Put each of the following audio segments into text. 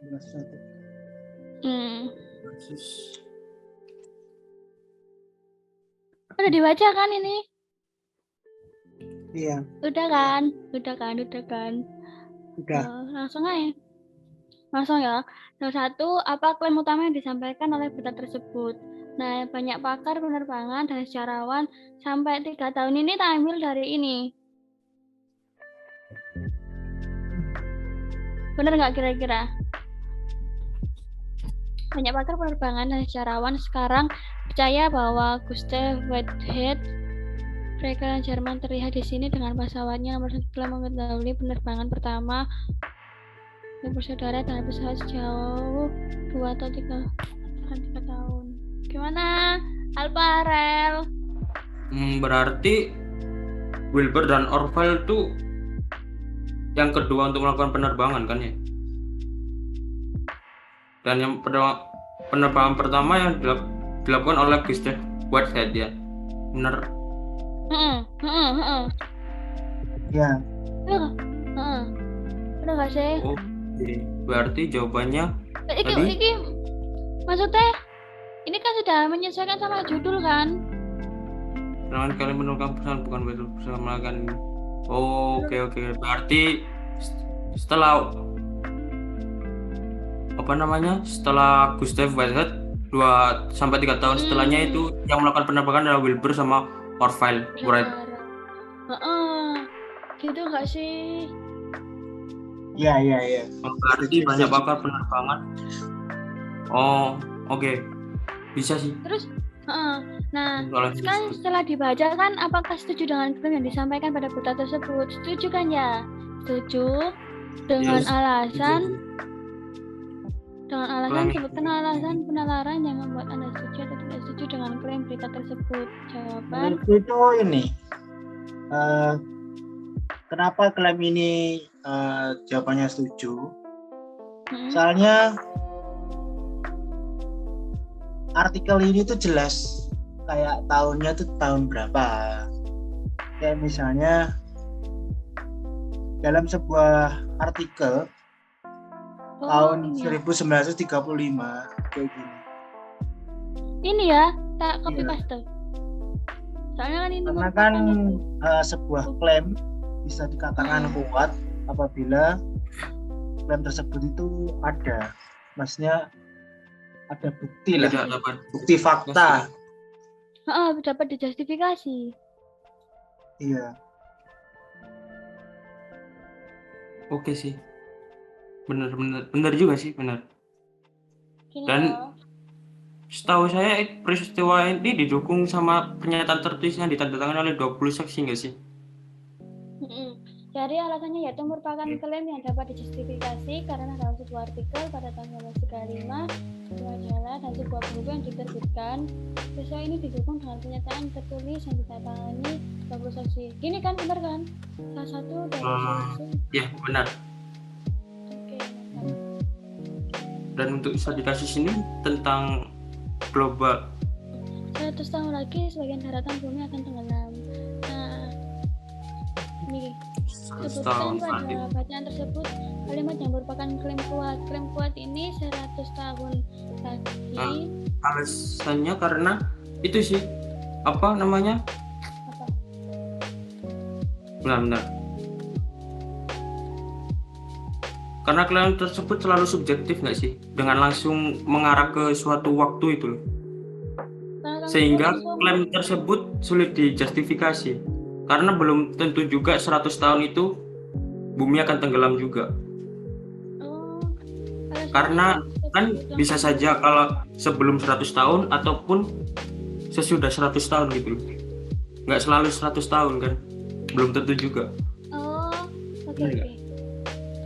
sesuatu. Kasus. Udah dibaca kan ini? Iya, Udah kan? udah. Langsung aja. Langsung ya. Nomor 1, apa klaim utama yang disampaikan oleh berita tersebut? Nah, banyak pakar penerbangan dan sejarawan sampai 3 tahun ini tak ambil dari ini. Benar nggak kira-kira? Banyak pakar penerbangan dan sejarawan sekarang percaya bahwa Gustav Whitehead, Fregaton Jerman terlihat di sini dengan pesawatnya nomor 1 telah mengetahui penerbangan pertama bersaudara dengan pesawat sejauh 2 atau 3 tahun. Gimana? Alparel? Berarti Wilbur dan Orville itu yang kedua untuk melakukan penerbangan kan ya? Dan yang penerbangan pertama yang dilakukan oleh Gustav Whitehead ya, benar? Ya. Udah nggak sih? Oke, berarti jawabannya tadi. Iki maksudnya ini kan sudah menyesuaikan sama judul kan? Jangan kalian menemukan pesan bukan bersama kan. Oke. Berarti setelah setelah Gustav Whitehead 2-3 tahun setelahnya itu yang melakukan penerbangan adalah Wilbur sama Orville Wright. Gitu nggak sih? Iya. Berarti banyak pakar penerbangan. Oke. Bisa sih. Terus nah, sekarang setelah dibaca kan, apakah setuju dengan klaim yang disampaikan pada berita tersebut? Setuju kan ya? Setuju dengan alasan sebutkan alasan penalaran yang membuat Anda setuju atau tidak setuju dengan klaim berita tersebut. Jawaban itu ini. Kenapa klaim ini jawabannya setuju? Soalnya artikel ini tuh jelas kayak tahunnya tuh tahun berapa. Kayak misalnya dalam sebuah artikel tahun 1935 kayak gini. Ini ya, tak copy paste. Soalnya kan ini karena kan sebuah klaim bisa dikatakan kuat apabila klaim tersebut itu ada, maksudnya ada bukti lah, bukti fakta. Dapat dijustifikasi. Iya. Oke sih, benar juga sih, benar. Dan setahu saya peristiwa ini didukung sama pernyataan tertulis yang ditandatangani oleh 20 saksi nggak sih? Jadi alasannya yaitu merupakan klaim yang dapat dijustifikasi karena dalam sebuah artikel pada tahun 1935 majalah dan sebuah buku yang diterbitkan, peristiwa ini didukung dengan pernyataan tertulis yang ditandatangani 20 saksi. Gini kan, benar kan? Salah satu dari saksi. Ya, benar. Oke. Dan untuk studi kasus ini tentang global 100 tahun lagi sebagian daratan bumi akan tenggelam. Nah, ini sebutkan pada bacaan tersebut kalimat yang merupakan klaim kuat. Klaim kuat ini 100 tahun lagi. Alasannya karena itu sih apa namanya? Benar. Karena klaim tersebut selalu subjektif nggak sih? Dengan langsung mengarah ke suatu waktu itu. Sehingga klaim tersebut sulit dijustifikasi. Karena belum tentu juga 100 tahun itu bumi akan tenggelam juga. Karena kan bisa saja kalau sebelum 100 tahun ataupun sesudah 100 tahun gitu. Nggak selalu 100 tahun kan. Belum tentu juga. Oke.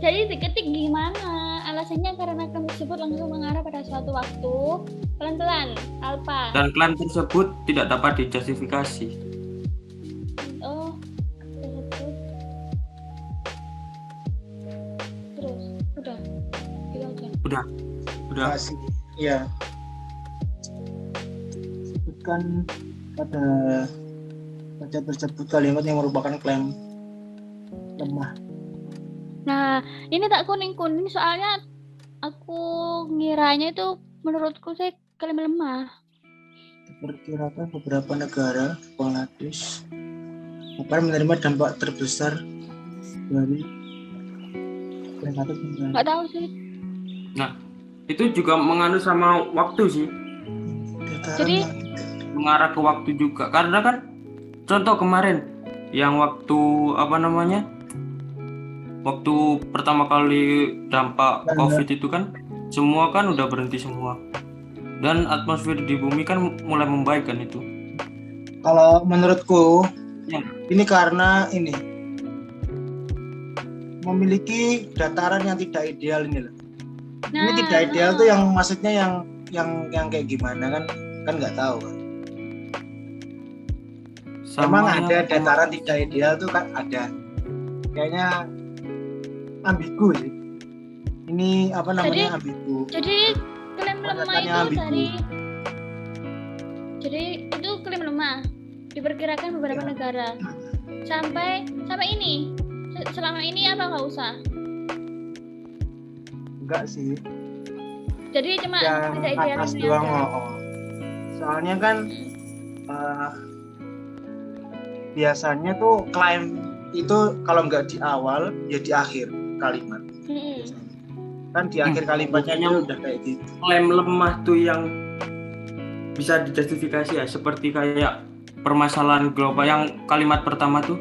Jadi diketik gimana? Alasannya karena klaim tersebut langsung mengarah pada suatu waktu. Pelan-pelan, Alpa. Dan klaim tersebut tidak dapat dijustifikasi. Terus, udah. Gitu aja. Udah. Masih, iya. Sebutkan pada baca tersebut kalimat yang merupakan klaim lemah. Nah, ini tak kuning-kuning soalnya aku ngiranya itu menurutku sih klaim lemah. Diperkirakan beberapa negara Bangladesh akan menerima dampak terbesar dari peningkatan penggunaan. Nggak tahu sih. Nah, itu juga mengandung sama waktu sih, Dataran Jadi yang mengarah ke waktu juga. Karena kan contoh kemarin yang waktu apa namanya? Waktu pertama kali dampak COVID itu kan semua kan udah berhenti semua. Dan atmosfer di bumi kan mulai membaik kan itu. kalau menurutku Ya. ini karena ini memiliki dataran yang tidak ideal ini loh. Ini tidak ideal tuh yang maksudnya yang kayak gimana kan nggak tahu kan. Emang ada dataran tidak ideal tuh kan ada. Kayaknya ambigu sih. Ini apa namanya ambigu. Jadi klaim lemah Katakannya itu ambigu. dari jadi itu klaim lemah diperkirakan beberapa negara sampai ini selama ini apa nggak usah. Enggak sih. Jadi cuma Yang tidak ideal atas ini doang. aja. Soalnya kan biasanya tuh klaim itu kalau nggak di awal ya di akhir kalimat. Kan di akhir kalimatnya itu udah kayak gitu. Klaim lemah tuh yang bisa dijustifikasi ya, seperti kayak permasalahan global yang kalimat pertama tuh.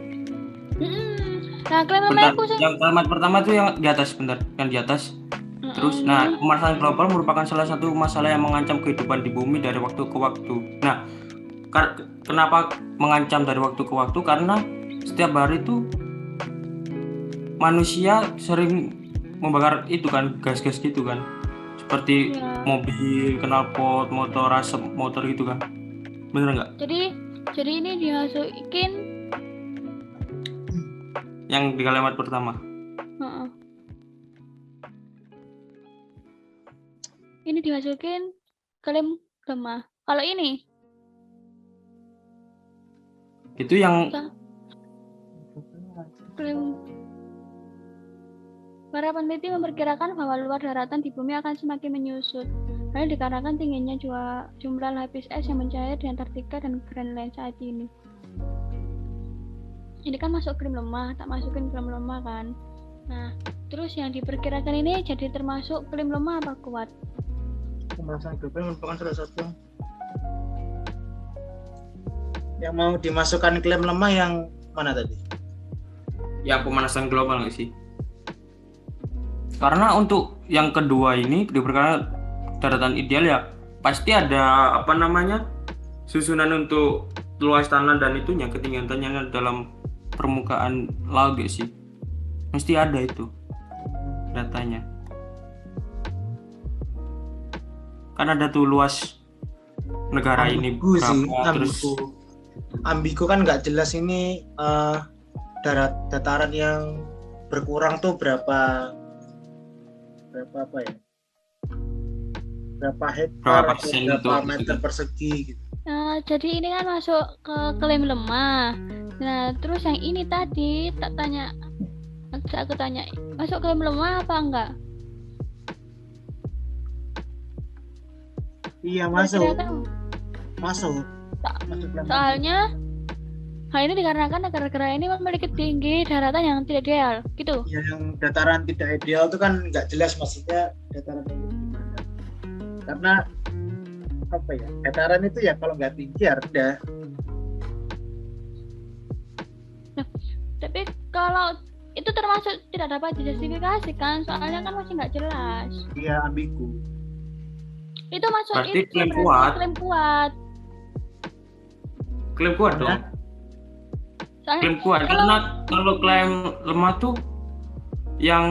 Nah, klaim lemah itu yang kalimat pertama tuh yang di atas, yang di atas. Terus, nah, permasalahan global merupakan salah satu masalah yang mengancam kehidupan di bumi dari waktu ke waktu. Nah, kenapa mengancam dari waktu ke waktu? Karena setiap hari itu manusia sering membakar itu kan, gas-gas gitu kan, seperti mobil, knalpot, motor, asap motor gitu kan, bener nggak? Jadi ini dimasukin yang di kalimat pertama. Ini dimasukin klaim lemah. Kalau ini itu yang klaim. Para peneliti memperkirakan bahwa luar daratan di bumi akan semakin menyusut. Hal dikarenakan tingginya jumlah lapis es yang mencair di Antartika dan Greenland saat ini. Ini kan masuk klaim lemah, tak masukin klaim lemah kan. Nah, terus yang diperkirakan ini jadi termasuk klaim lemah apa kuat? Pemanasan global merupakan salah satu yang mau dimasukkan klaim lemah yang mana tadi? Ya, pemanasan global nggak sih? Karena untuk yang kedua ini diperkirakan daratan ideal ya pasti ada apa namanya susunan untuk luas tanah dan itunya ketinggiannya dalam permukaan laut sih, mesti ada itu datanya. Kan ada tuh luas negara ini berapa, terus ambigu kan nggak jelas ini dataran yang berkurang tuh berapa apa ya, berapa hektar, berapa meter persegi gitu. Jadi ini kan masuk ke klaim lemah. Nah, terus yang ini tadi aku tanya masuk klaim lemah apa enggak? Iya, masuk. Soalnya hal ini dikarenakan negara-negara ini memiliki tinggi daratan yang tidak ideal, gitu. Ya, yang dataran tidak ideal itu kan nggak jelas maksudnya dataran yang gimana. Karena apa ya? Dataran itu ya kalau nggak tinggi ya rendah. Nah, tapi kalau itu termasuk tidak dapat dijustifikasi kan? Soalnya kan masih nggak jelas. Iya, ambigu. Itu masuk berarti itu klaim kuat. Klaim kuat dong. Klaim kuat karena kalau klaim lemah tuh yang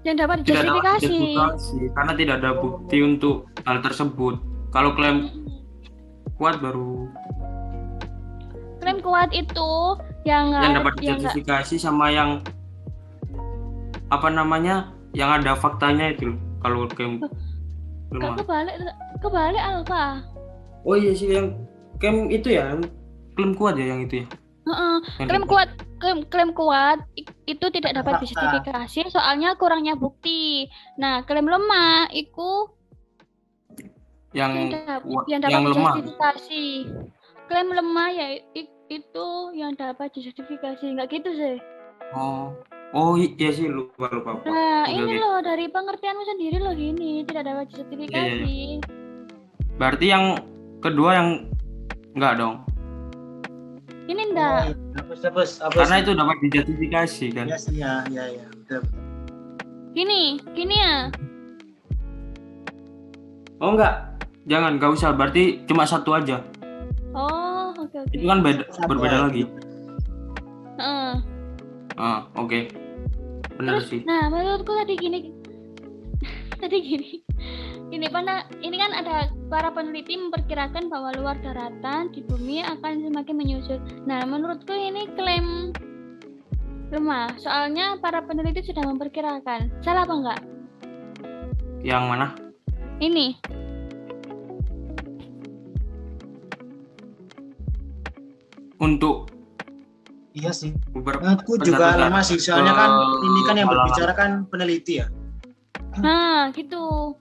dapat dijustifikasi karena tidak ada bukti untuk hal tersebut. Kalau klaim kuat baru klaim kuat itu yang dapat dijustifikasi sama yang apa namanya yang ada faktanya itu. Kalau klaim lemah kebalik Alfa. Oh iya sih, yang klaim itu ya klaim kuat ya yang itu ya. Klaim kuat klaim kuat itu tidak dapat Fakta. dijustifikasi soalnya kurangnya bukti. Nah, klaim lemah itu yang yang dapat lemah. dijustifikasi. Klaim lemah ya itu yang dapat dijustifikasi, nggak gitu sih? Oh iya sih, lupa. Nah, Oke, ini loh dari pengertianmu sendiri loh gini, tidak dapat justifikasi. Iya. Berarti yang kedua yang enggak dong? Ini enggak. Hapus. Karena itu dapat dijustifikasi kan? Iya. Betul. Gini ya. Oh enggak, enggak usah. Berarti cuma satu aja. Oh, oke. Itu kan berbeda lagi. Oke. Benar sih. Nah, menurutku tadi gini. Ini kan ada para peneliti memperkirakan bahwa luar daratan di bumi akan semakin menyusut. Nah, menurutku ini klaim lemah. Soalnya para peneliti sudah memperkirakan. Salah apa enggak? Yang mana? Ini. Untuk iya sih. Menurutku juga lemah sih. Soalnya kan ini kan yang berbicara kan peneliti ya. Nah, gitu.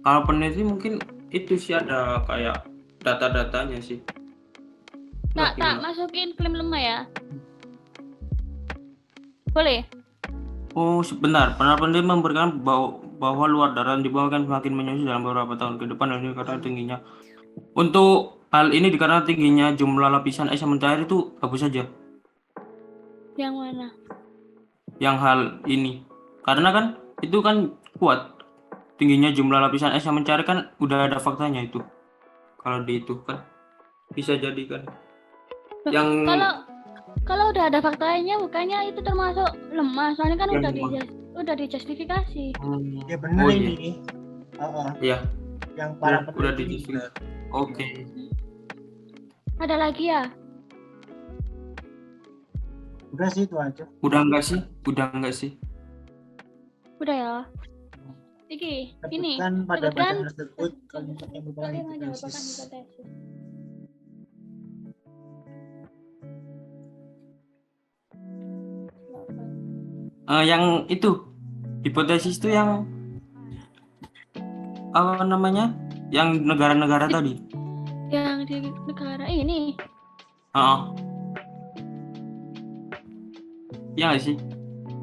Kalau peneliti mungkin itu sih ada kayak data-datanya sih. Tak masukin klaim lemah ya. Boleh? Oh sebentar, para peneliti memberikan bahwa luar daratan di bawah akan semakin menyusut dalam beberapa tahun ke depan, ini karena tingginya. Untuk hal ini dikarenakan tingginya jumlah lapisan es yang mencair itu hapus saja. Yang mana? Yang hal ini, karena kan itu kan kuat. Tingginya jumlah lapisan es yang mencair kan udah ada faktanya itu. Kalau di itu kan bisa jadi kan. Yang kalau udah ada faktanya bukannya itu termasuk lemah, soalnya kan udah dijustifikasi. Ya benar ini. Iya. Yang para udah dijustifikasi. Oke. Ada lagi ya? Udah sih itu aja. Udah enggak sih? Udah ya. Ini kan pada bacaan tersebut kalian menjawabkan hipotesis. Yang itu hipotesis itu yang apa namanya? Yang negara-negara tadi. Yang di negara ini. Iya nggak sih?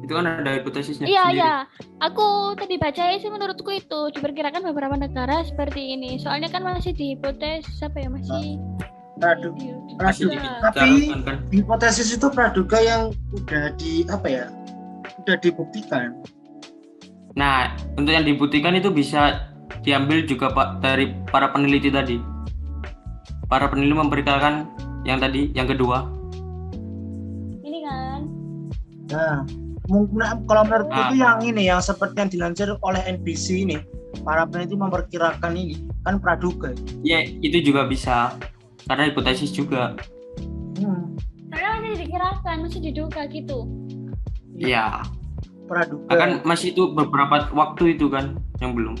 Itu kan ada hipotesisnya. Iya. Aku tadi baca sih menurutku itu diperkirakan beberapa negara seperti ini. Soalnya kan masih di hipotesis masih praduga. Tapi hipotesis itu praduga yang udah dibuktikan. Nah, untuk yang dibuktikan itu bisa diambil juga Pak dari para peneliti tadi. Para peneliti memperkirakan yang tadi, yang kedua. Ini kan. Nah, kalau menurut itu yang ini yang seperti yang dilansir oleh NBC ini, para peneliti memperkirakan ini kan praduga. Ya, itu juga bisa karena hipotesis juga. Karena masih dikirakan, masih diduga gitu. Iya. Praduga. Kan masih itu beberapa waktu itu kan yang belum.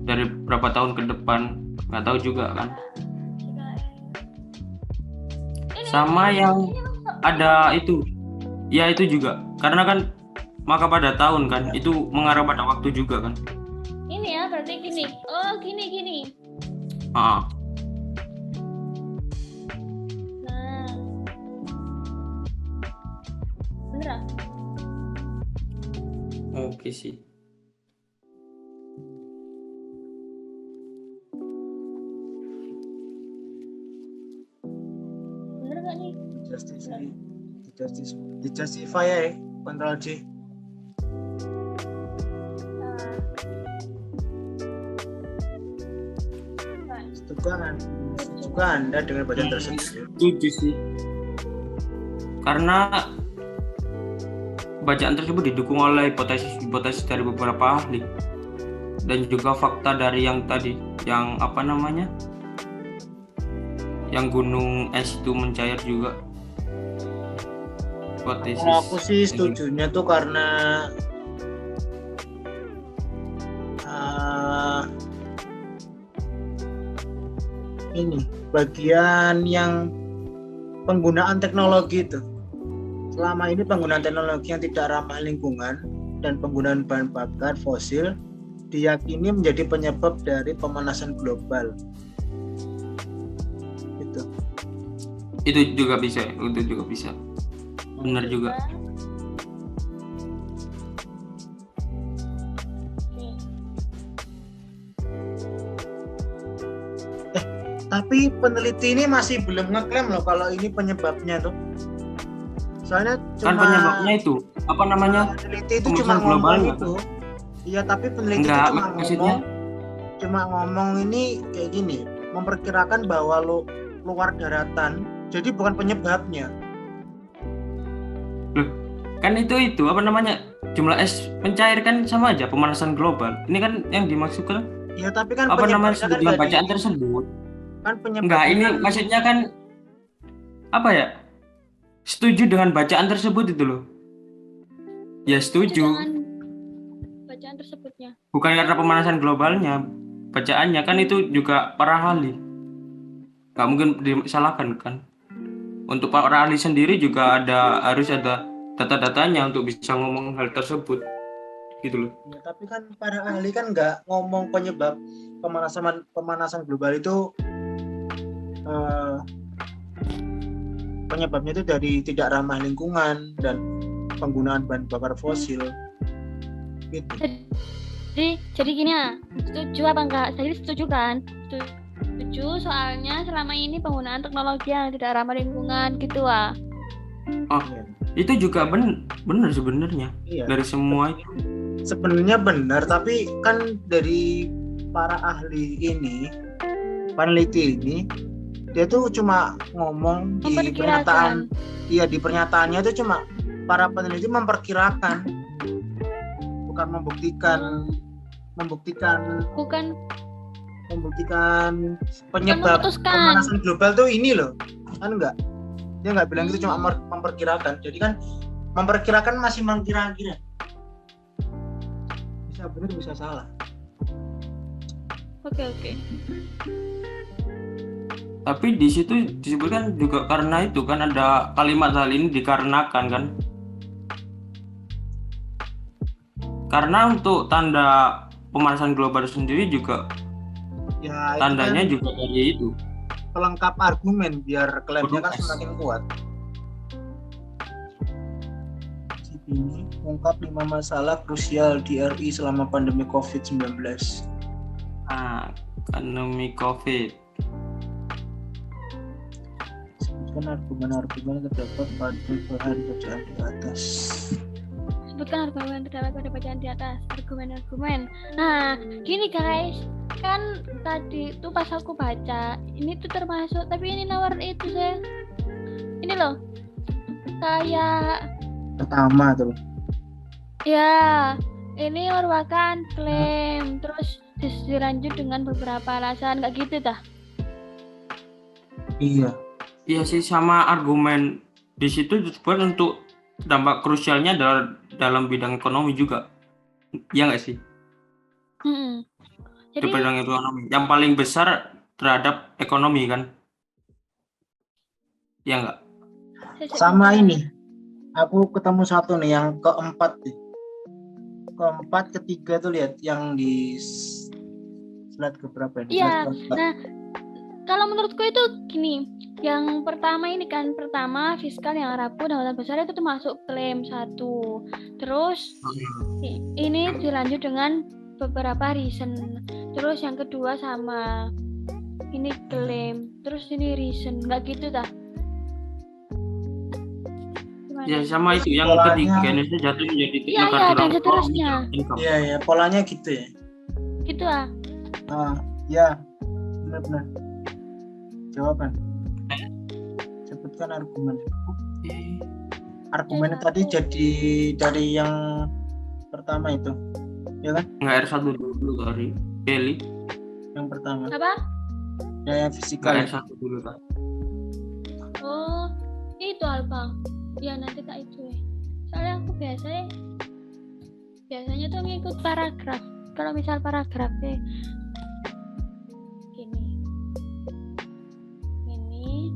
Dari berapa tahun ke depan nggak tahu juga kan. Sama yang ada itu. Ya itu juga. Karena kan maka pada tahun kan itu mengarah pada waktu juga kan. Ini ya berarti gini. Oh gini. Nah. Bener. Oke sih. Bener gak nih? Dijustify ya, Ctrl J. Setuju Anda dengan badan tersebut. Setuju sih. Karena bacaan tersebut didukung oleh hipotesis dari beberapa ahli dan juga fakta dari yang tadi, yang apa namanya? Yang gunung es itu mencair juga. Kalau aku sih setujunya tuh karena ini bagian yang penggunaan teknologi itu selama ini penggunaan teknologi yang tidak ramah lingkungan dan penggunaan bahan bakar fosil diyakini menjadi penyebab dari pemanasan global. Itu juga bisa. Benar juga. Tapi peneliti ini masih belum ngeklaim loh kalau ini penyebabnya tuh. Soalnya Kan penyebabnya itu apa namanya? Peneliti itu cuma Pemanasan global ngomong nggak? itu. Iya, tapi peneliti Enggak, itu maksudnya cuma ngomong ini kayak gini, memperkirakan bahwa luar daratan, jadi bukan penyebabnya. loh, kan itu apa namanya? Jumlah es mencair kan sama aja pemanasan global. Ini kan yang dimaksudkan Ya, tapi kan apa namanya penyebabnya kan dengan nggak bacaan tersebut. kan penyebabnya Enggak, ini kan- maksudnya kan apa ya? Setuju dengan bacaan tersebut itu loh. Ya setuju. Dengan bacaan tersebutnya. Bukan karena pemanasan globalnya, bacaannya kan itu juga para ahli. Nggak mungkin disalahkan kan. Untuk para ahli sendiri juga harus ada data-datanya untuk bisa ngomong hal tersebut. Gitu loh. Ya, tapi kan para ahli kan nggak ngomong penyebab pemanasan global itu penyebabnya itu dari tidak ramah lingkungan dan penggunaan bahan bakar fosil gitu. Jadi gini ya, setuju apa enggak? Jadi setuju kan? Setuju, soalnya selama ini penggunaan teknologi yang tidak ramah lingkungan gitu ah. Oh, itu juga benar sebenarnya. Iya. Dari semua itu. Sebenarnya benar, tapi kan dari para ahli ini, peneliti ini, dia tuh cuma ngomong di pernyataan, iya di pernyataannya itu cuma para peneliti memperkirakan, bukan membuktikan penyebab pemanasan global tuh ini loh, kan enggak? Dia nggak bilang itu cuma memperkirakan. Jadi kan memperkirakan masih mengkira-kira, bisa benar bisa salah. Oke. Tapi di situ disebutkan juga karena itu kan ada kalimat hal ini dikarenakan kan. Karena untuk tanda pemanasan global sendiri juga ya, tandanya kan juga dari itu. Pelengkap argumen biar klaimnya kan semakin kuat. Ini ungkap 5 masalah krusial di RI selama pandemi COVID-19. Pandemi COVID. Sebutkan argumen-argumen yang terdapat pada bahan bacaan di atas. Sebutkan argumen terdapat pada bacaan di atas. Argumen. Nah, gini guys, kan tadi tuh pas aku baca, ini tuh termasuk, tapi ini nomor itu saya. Ini loh, kayak pertama tuh. Ya, ini merupakan klaim, terus dilanjut dengan beberapa alasan, nggak gitu dah? Iya sih, sama argumen di situ disebut untuk dampak krusialnya dalam bidang ekonomi juga. Iya nggak sih? Jadi bidang ekonomi yang paling besar terhadap ekonomi kan? Iya nggak? Sama ini, aku ketemu satu nih yang keempat, ketiga tuh lihat yang di slide keberapa ini? Iya. Nah, kalau menurutku itu gini, yang pertama ini kan fiskal yang rapuh dan hutan besar itu termasuk klaim 1. Terus ini dilanjut dengan beberapa reason. Terus yang kedua sama ini klaim, terus ini reason, nggak gitu dah? Ya sama itu yang ketiga Indonesia jatuh menjadi negara dan seterusnya. Iya, polanya gitu ya. Gitu ah. Ya, benar. Jawaban. Sebutkan argumen. Argumennya tadi jadi dari yang pertama itu, ya kan? Nggak R1 dulu dari Kelly. Yang pertama. Apa? Ya, yang fisikal. R1 dulu kan. Oh, itu Alfa. Ya nanti tak itu ya. Soalnya aku biasanya tuh ngikut paragraf. Kalau misal paragrafnya gini, ini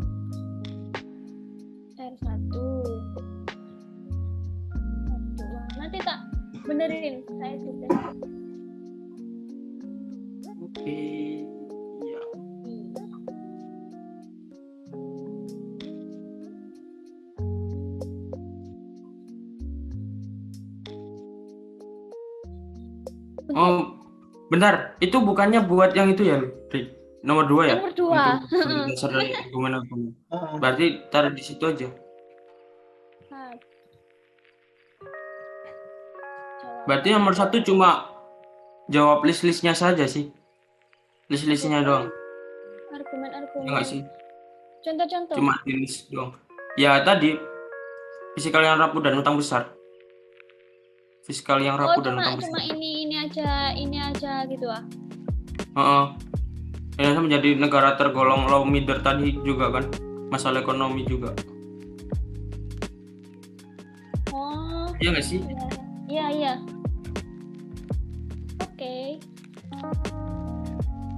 R1, benerin, saya sudah. Oke. Ya. Oh, bentar. Itu bukannya buat yang itu ya, Rik? Nomor 2 ya? Nomor 2. Untuk dasar dan argumen. Heeh. Berarti taruh di situ aja. Berarti nomor 1 cuma jawab list-listnya saja sih. List-listnya doang. Ya Argumen-argumen. nggak sih? Contoh-contoh. Cuma di list doang. Ya tadi, fiskal yang rapuh dan utang besar. Fiskal yang rapuh dan utang besar. Cuma ini aja gitu ah. Heeh. Indonesia menjadi negara tergolong low middle tadi juga kan. Masalah ekonomi juga. Oh. Iya nggak sih? Iya. Oke.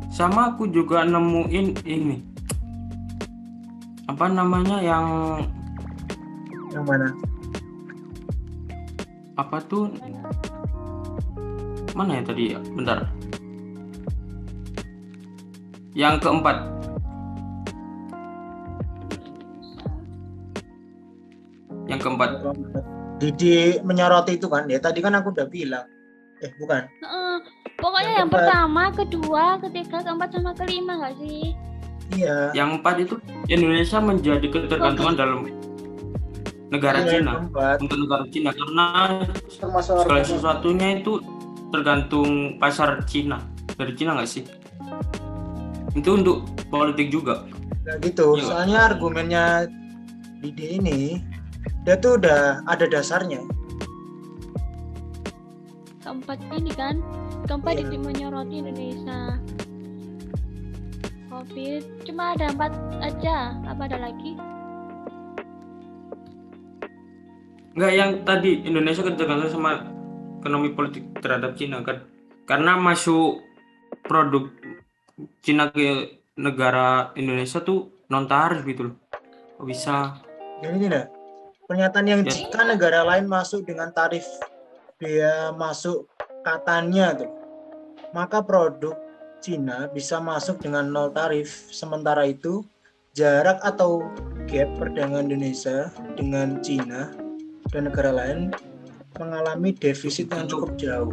Sama aku juga nemuin ini. Apa namanya yang mana? apa tuh? Mana ya tadi ya? Bentar. Yang keempat. Didi menyoroti itu kan. Ya tadi kan aku udah bilang. Bukan. Pokoknya yang pertama, kedua, ketiga, keempat sama kelima nggak sih? Iya. Yang 4 itu Indonesia menjadi ketergantungan dalam negara Cina. Untuk negara Cina karena segala sesuatunya itu tergantung pasar Cina. Dari Cina nggak sih? Itu untuk politik juga. Nah gitu. Ya, soalnya argumennya Didi ini dia tuh udah ada dasarnya. Keempat ini kan, keempat Iya. Didi menyoroti Indonesia. COVID cuma ada 4 aja, apa ada lagi? Enggak, yang tadi Indonesia ketergantungan sama ekonomi politik terhadap Cina kan. Karena masuk produk Cina ke negara Indonesia tuh non tarif gitu loh. Kok bisa? Jadi tidak. Pernyataan yang Ya. jika negara lain masuk dengan tarif bea masuk katanya tuh, maka produk Cina bisa masuk dengan nol tarif. Sementara itu jarak atau gap perdagangan Indonesia dengan Cina dan negara lain mengalami defisit yang cukup jauh.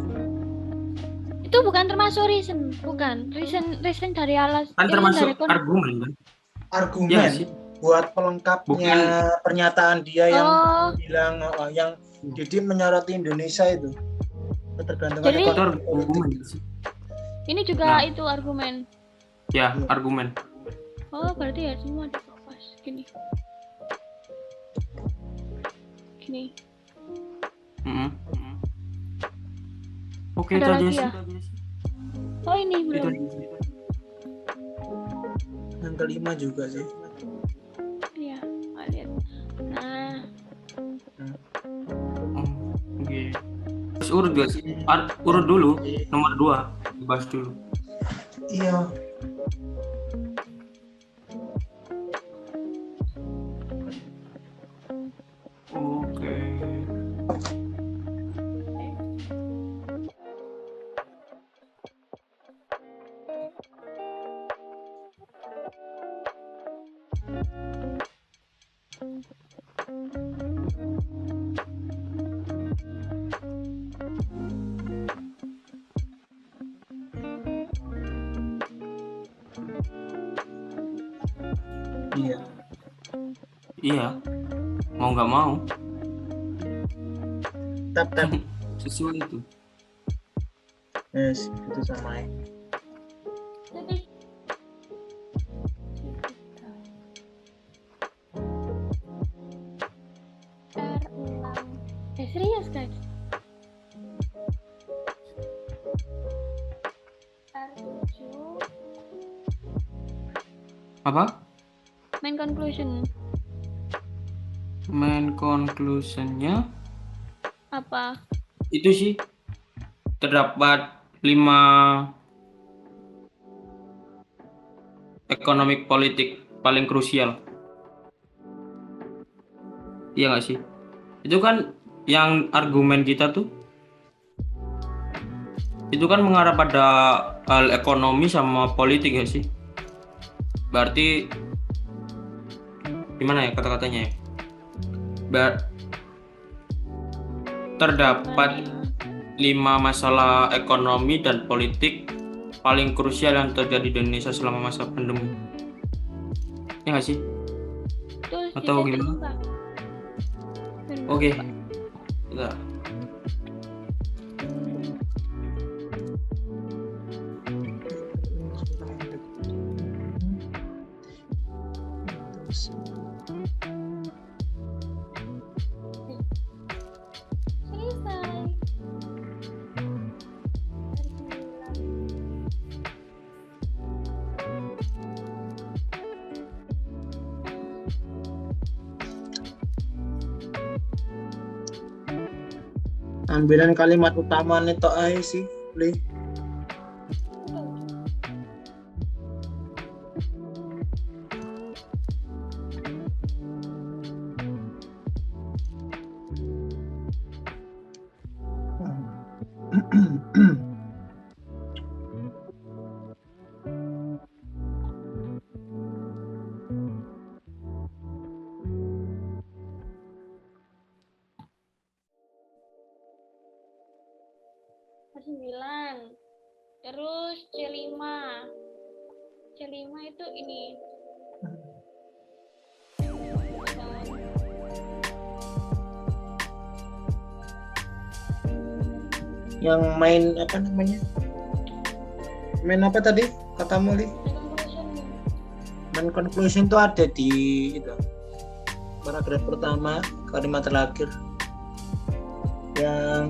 Itu bukan termasuk reason, bukan reason dari alas. Kan termasuk argumen kan? Argumen Ya, sih? buat pelengkapnya pernyataan dia yang bilang yang Didi menyoroti Indonesia itu ketergantungan Jadi, ekonomi politik. Ini juga itu argumen. Ya, argumen. Oh, berarti ya semua dikupas gini. Oke, ada itu lagi aja ya? sih. Oh, ini belum. Yang kelima juga sih. Iya, lihat. Nah, Oke. Terus urut gak sih? Urut dulu, nomor 2 dibahas dulu. Iya. Oke. Iya, mau nggak mau. Tap. Sesuai itu. Yes, itu sama ya. serius guys. Apa? Main conclusion. Main conclusionnya Apa? itu sih, terdapat 5 ekonomi politik paling krusial. Iya nggak sih? Itu kan yang argumen kita tuh itu kan mengarah pada hal ekonomi sama politik ya sih. Berarti gimana ya kata-katanya ya? Terdapat 5 masalah ekonomi dan politik paling krusial yang terjadi di Indonesia selama masa pandemi. Ya nggak sih? Tuh, Atau gimana? Oke. Kita. Selesai. Ambilan kalimat utama tok ae sih, Li. C9. Terus C5. C5 itu ini. Yang main apa namanya? Main apa tadi? Katamu, Li? Main conclusion tuh ada di itu. Paragraf pertama, kalimat terakhir. Yang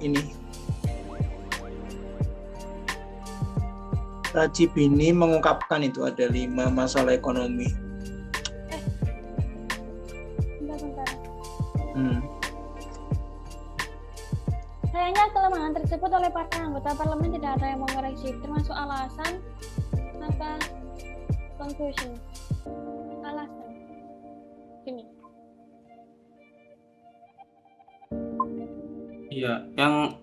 ini. Rajibini mengungkapkan itu ada 5 masalah ekonomi. Bentar. Hmm. Sayangnya kelemahan tersebut oleh para anggota parlemen tidak ada yang mengoreksi, termasuk alasan apa conclusion. Alasan. Gini. Iya, yang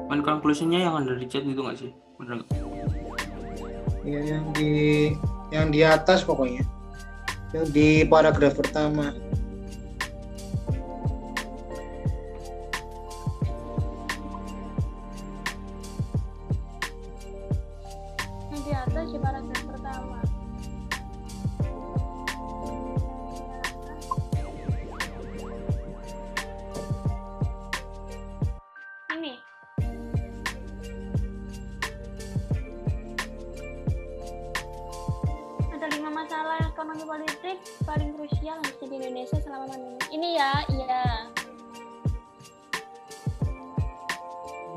main conclusion-nya yang ada di chat itu nggak sih? Bener nggak? Ya, yang di atas pokoknya. Yang di paragraf pertama. Yang di atas di paragraf pertama. Ini. Ada 5 masalah ekonomi politik paling krusial yang terjadi di Indonesia selama pandemi. Ini ya, iya.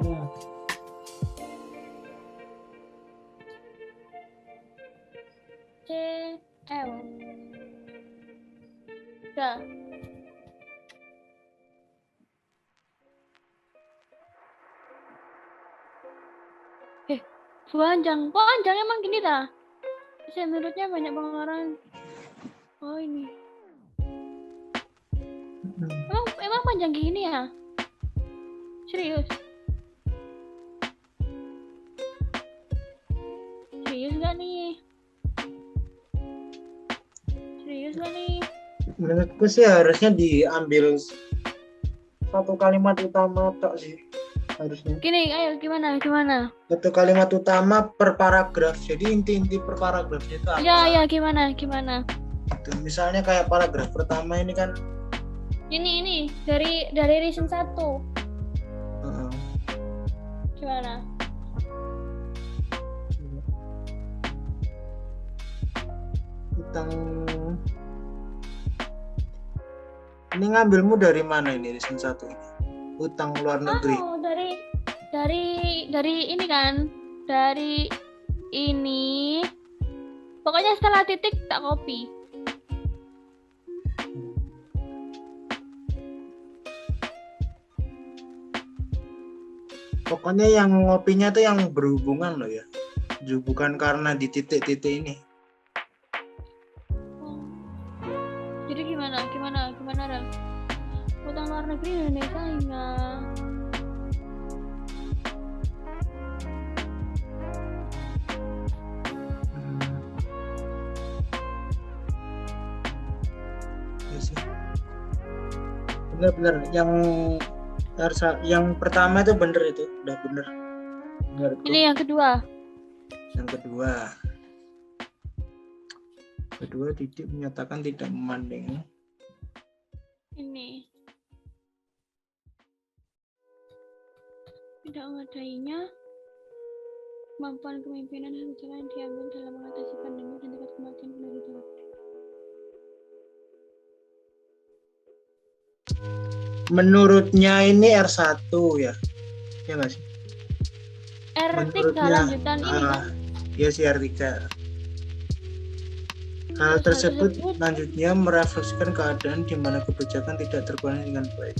Ya. CL. Udah. Panjang emang gini dah. Saya menurutnya banyak pengarang. Oh ini. Emang panjang gini ya? Serius? Serius gak nih? Menurutku sih harusnya diambil satu kalimat utama tok sih harusnya. Gini, ayo gimana? Satu kalimat utama per paragraf. Jadi inti-inti per paragrafnya itu apa? Ya, gimana? Gitu. Misalnya kayak paragraf pertama ini kan. Ini dari reason 1. Gimana? Utang. Ini ngambilmu dari mana ini reason 1 ini? Utang luar negeri. Oh, dari ini kan. Dari ini. Pokoknya setelah titik tak copy. Pokoknya yang ngopinya tuh yang berhubungan loh ya. Bukan karena di titik-titik ini. Jadi gimana Ram? Utang luar negeri Indonesia hingga Iya sih. Bener-bener yang pertama itu bener, itu udah bener. Menurutku. Ini yang kedua. Kedua, Didik menyatakan tidak memandang. Ini. Tidak memadainya kemampuan kepemimpinan dan cara yang diambil dalam mengatasi pandemi dan tingkat kematian penderita. Menurutnya ini R1 ya. Ya nggak sih? R3 lanjutan ini kan? Iya sih R3. Hal tersebut lanjutnya merefleksikan keadaan di mana kebijakan tidak terkoordinasi dengan baik.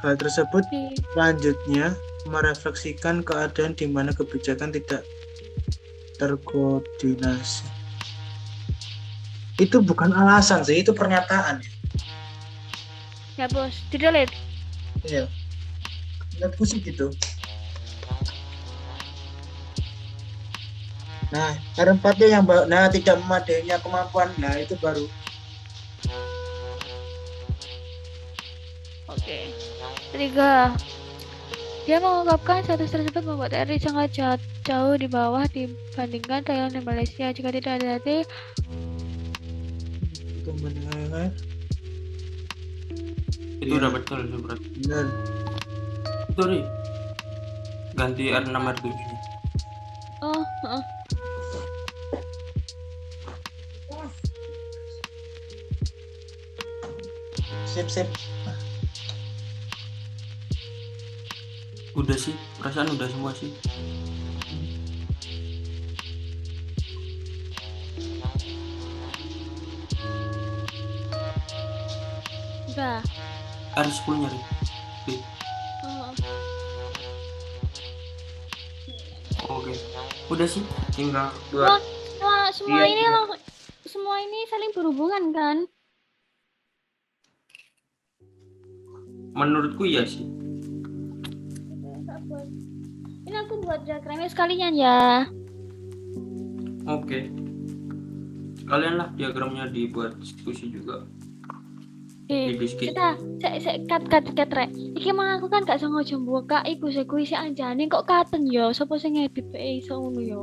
Hal tersebut lanjutnya merefleksikan keadaan di mana kebijakan tidak terkoordinasi. Itu bukan alasan sih, itu pernyataan. Ya bos, di-delete. Iya. Menurutku sih gitu. Nah, R4-nya yang tidak memadainya kemampuan. Nah, itu baru. Oke. 3. Dia mengungkapkan status tersebut membuat RI sangat jauh di bawah dibandingkan Thailand dan Malaysia. Jika tidak hati-hati, itu mendengar. Itu udah betul itu berarti. Benar. Sorry. Ganti R6 R7. Oh, Sip. Udah sih, perasaan udah semua sih. udah. R10 nyari. Oke. Udah sih, tinggal dua. Semua ini saling berhubungan kan? Menurutku iya sih. Ini aku buat diagramnya sekalian ya. Oke. Sekalian lah diagramnya dibuat diskusi juga. Kita cut rek. Iki mang aku kan gak sengaja buka iku isi anjane kok katen yo. Sopo sing ngedit pe iso ngono yo.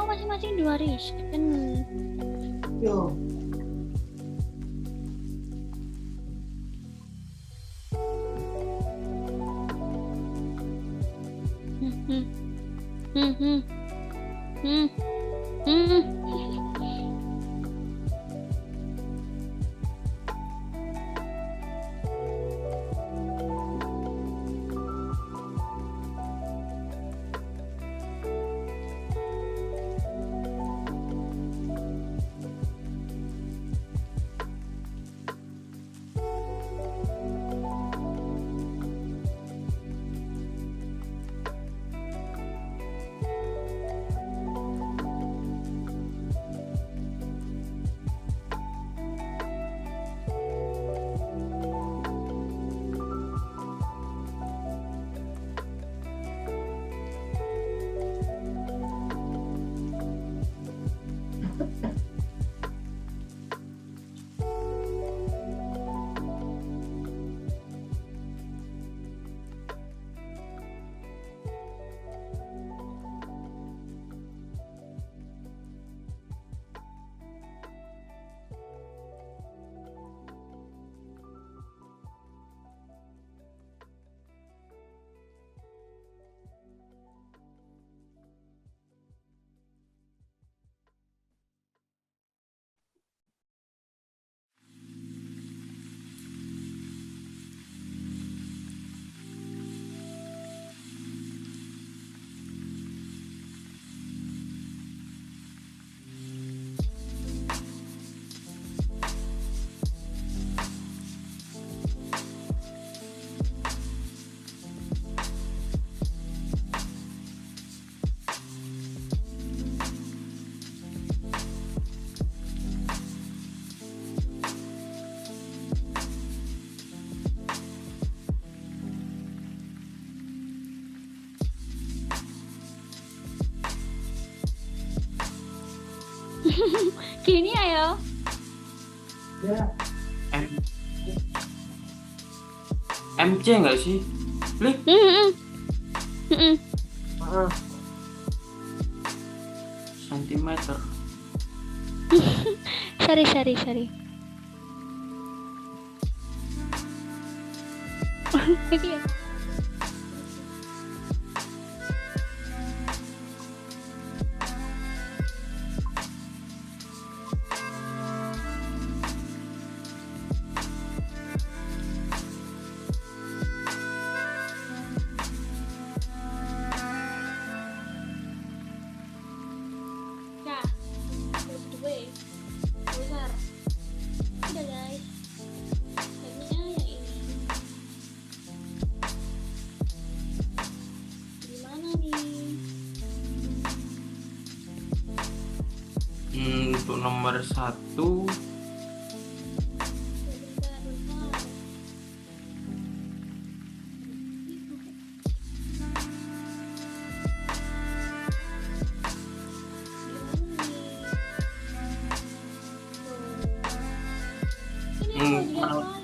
Masing-masing 2 reason. Yo. Gini ayo. Ya. MC nggak sih? Klik. Sentimeter. Sorry. Oke. Ya, that's the way. Besar. Udah guys. Kayaknya yang ini. Gimana nih? Untuk nomor 1 Bentar. Gimana nih? Ini mau diapain?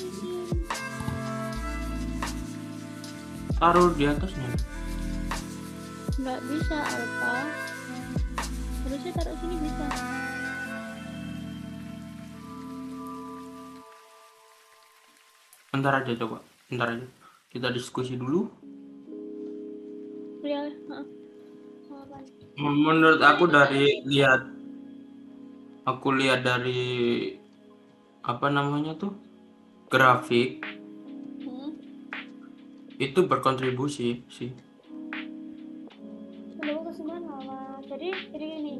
taruh di atasnya. Nggak bisa, Alfa. Harusnya taruh sini bisa. Bentar aja coba, bentar aja. Kita diskusi dulu. Ya, heeh. Sama apaan? Menurut aku aku lihat dari apa namanya tuh grafik itu berkontribusi sih. Udah ke semana lah. Jadi gini.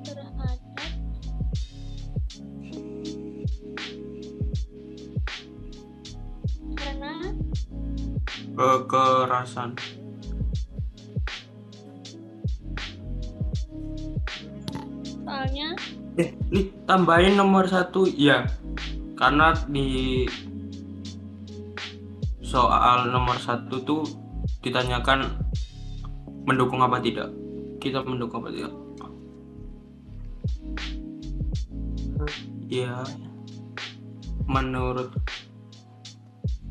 Terhadap karena Kekerasan. soalnya Nih tambahin nomor 1 ya, karena di soal nomor 1 tuh ditanyakan mendukung apa tidak. Kita mendukung apa tidak? Ya, menurut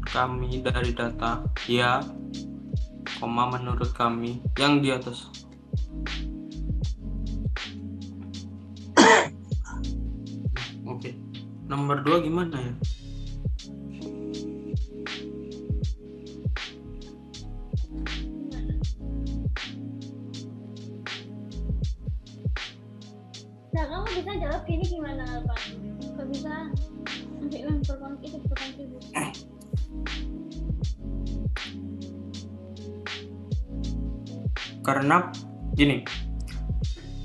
kami dari data ya, menurut kami yang di atas. Oke. Nomor 2 gimana ya? nah kamu bisa jawab gini gimana Alfa? Gak bisa nanti itu berkontribusi. Karena gini,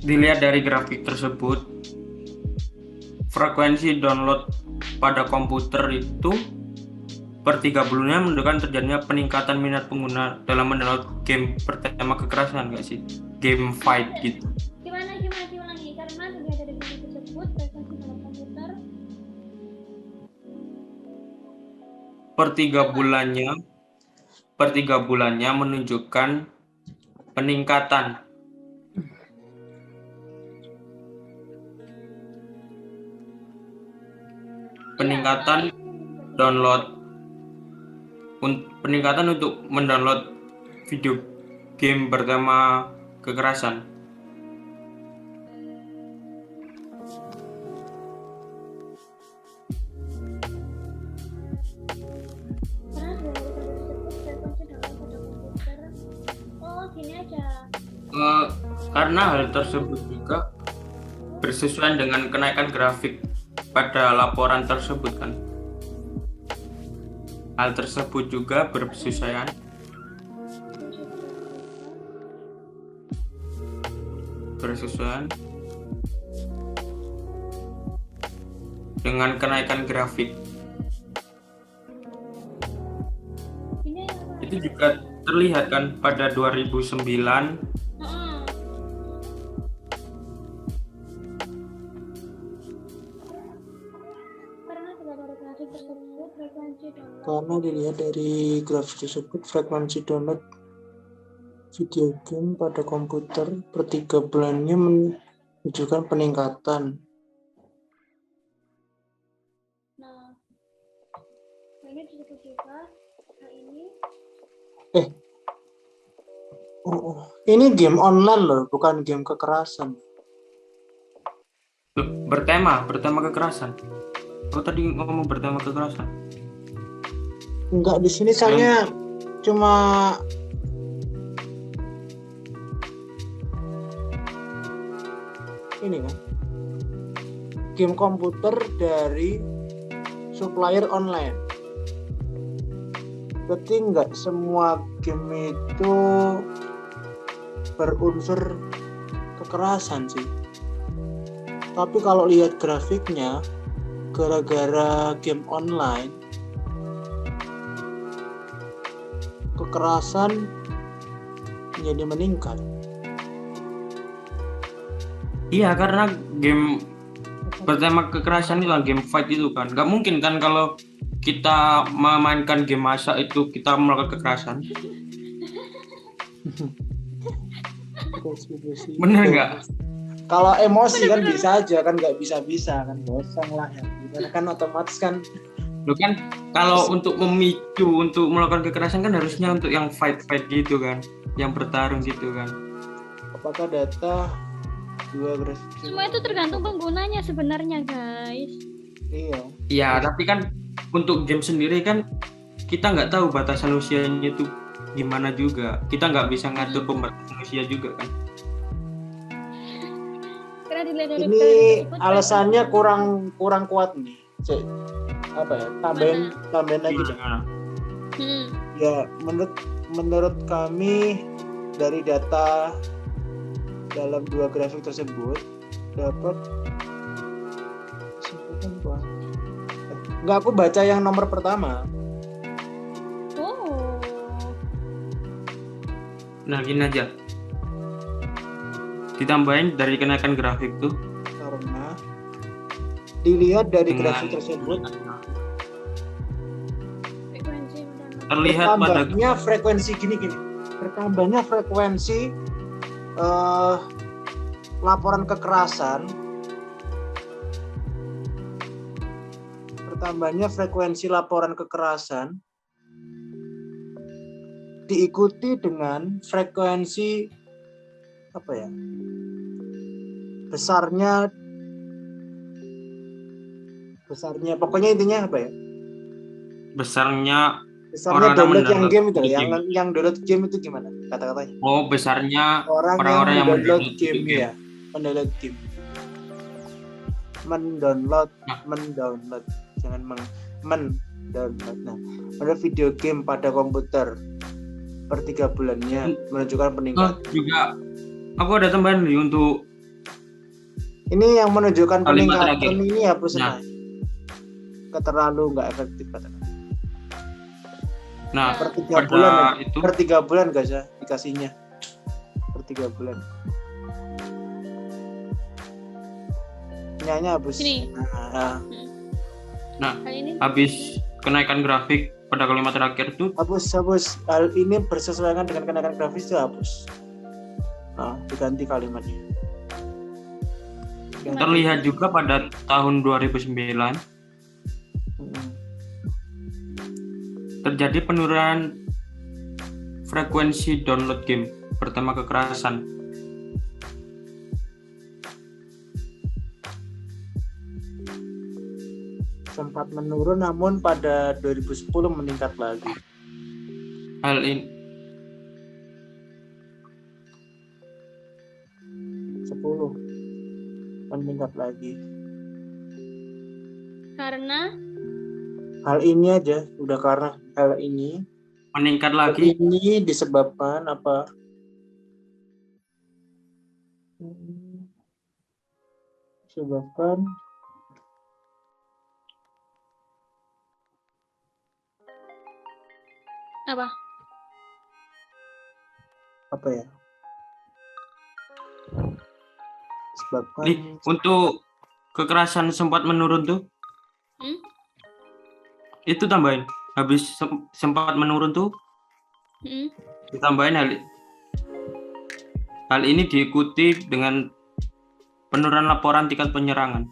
dilihat dari grafik tersebut, frekuensi download pada komputer itu per 3 bulannya menunjukkan terjadinya peningkatan minat pengguna dalam mendownload game bertema kekerasan, nggak sih? Game fight gitu. Gimana nih? Karena dilihat dari grafik tersebut, frekuensi dalam komputer per 3 bulannya menunjukkan peningkatan peningkatan untuk mendownload video game bertema kekerasan. Karena hal tersebut juga bersesuaian dengan kenaikan grafik pada laporan tersebut kan. Hal tersebut juga bersesuaian dengan kenaikan grafik itu juga terlihat kan pada 2009. Karena dilihat dari grafik tersebut, frekuensi download video game pada komputer per 3 bulannya menunjukkan peningkatan. Nah, ini disebut juga ini. Ini game online loh, bukan game kekerasan. Bertema kekerasan. Oh tadi ngomong bertema kekerasan. Enggak, di sini soalnya cuma ini kan game komputer dari supplier online. Berarti enggak semua game itu berunsur kekerasan sih. Tapi kalau lihat grafiknya, gara-gara game online, kekerasan menjadi meningkat. Iya, karena game bertema kekerasan itu kan game fight itu kan. Gak mungkin kan kalau kita memainkan game masak itu kita melakukan kekerasan. Bener nggak? Kalau emosi kan bisa aja kan, nggak bisa kan gosong lah ya. Karena kan otomatis kan. Lo kan kalau untuk memicu untuk melakukan kekerasan kan harusnya untuk yang fight gitu kan, yang bertarung gitu kan. Apakah data dua grafik? Semua itu tergantung penggunanya sebenarnya, guys. Iya. Iya, tapi kan untuk game sendiri kan kita nggak tahu batasan usianya itu gimana juga. Kita nggak bisa ngatur pembatasan usia juga kan. Ini alasannya kurang kuat nih. Apa ya? Tambahin lagi deh. Ya, menurut kami dari data dalam dua grafik tersebut dapat aku baca yang nomor pertama. Oh. Nah, gini aja. Ditambahin dari kenaikan grafik tuh. Karena dilihat dari grafik tersebut terlihat pada frekuensi gini. Bertambahnya frekuensi laporan kekerasan. Bertambahnya frekuensi laporan kekerasan diikuti dengan frekuensi apa ya? Besarnya pokoknya intinya apa ya? Besarnya download yang game itu, yang download game itu gimana kata-katanya? Oh, besarnya orang-orang yang mendownload game ya, mendownload game. Mendownload, jangan mendownload. Nah, ada video game pada komputer per 3 bulannya menunjukkan peningkatan. Juga aku ada tambahan nih untuk ini yang menunjukkan peningkatan terakhir. Ini hapus terlalu nggak efektif katakan. Nah, per 3 bulan itu per 3 bulan guys ya dikasihnya per 3 bulan. Nyanya hapus. Nah, habis kenaikan grafik pada kalimat terakhir itu hapus. Hal ini bersesuaian dengan kenaikan grafis itu hapus. Diganti kalimatnya. Terlihat juga pada tahun 2009 terjadi penurunan frekuensi download game bertema kekerasan. Sempat menurun namun pada 2010 meningkat lagi. Hal ini 10 meningkat lagi. Karena hal ini aja udah karena hal ini meningkat lagi. Ini disebabkan apa? Disebabkan apa? apa ya? Sebabkan Nih, untuk kekerasan sempat menurun tuh. Itu tambahin. Habis sempat menurun tuh. Ditambahin hal ini diikuti dengan penurunan laporan tingkat penyerangan.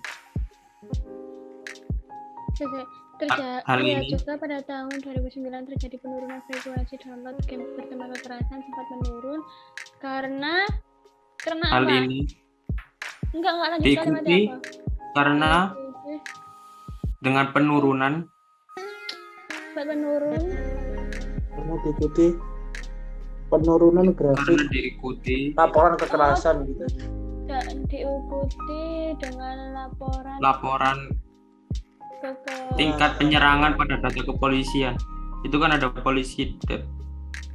Hal ini juga pada tahun 2009 terjadi penurunan frekuensi download game bertema kekerasan sempat menurun karena hal apa? ini Enggak lanjut diikuti karena dengan penurunan karena diikuti penurunan grafik karena diikuti laporan kekerasan gitu. Dan diikuti dengan laporan tingkat penyerangan pada data kepolisian. Itu kan ada polisi,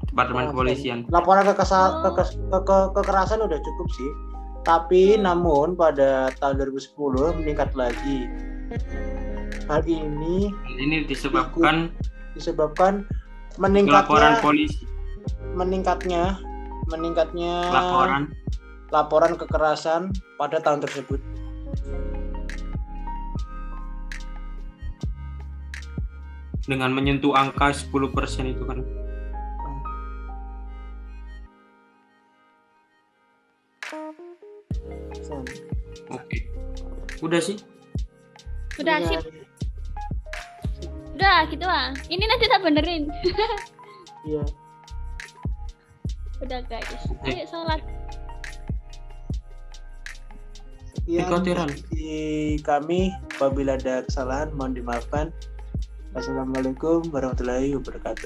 departemen kepolisian. Laporan kekerasan udah cukup sih. Tapi namun pada tahun 2010 meningkat lagi. Hal ini disebabkan laporan polisi, meningkatnya laporan kekerasan pada tahun tersebut. Dengan menyentuh angka 10% itu kan. Oke. Udah sih? Udah sip. Udah gitu lah. Ini nanti tak benerin. Iya. Udah guys. Ayo sholat. Sekian di kami. Apabila ada kesalahan mohon dimaafkan. Wassalamualaikum warahmatullahi wabarakatuh.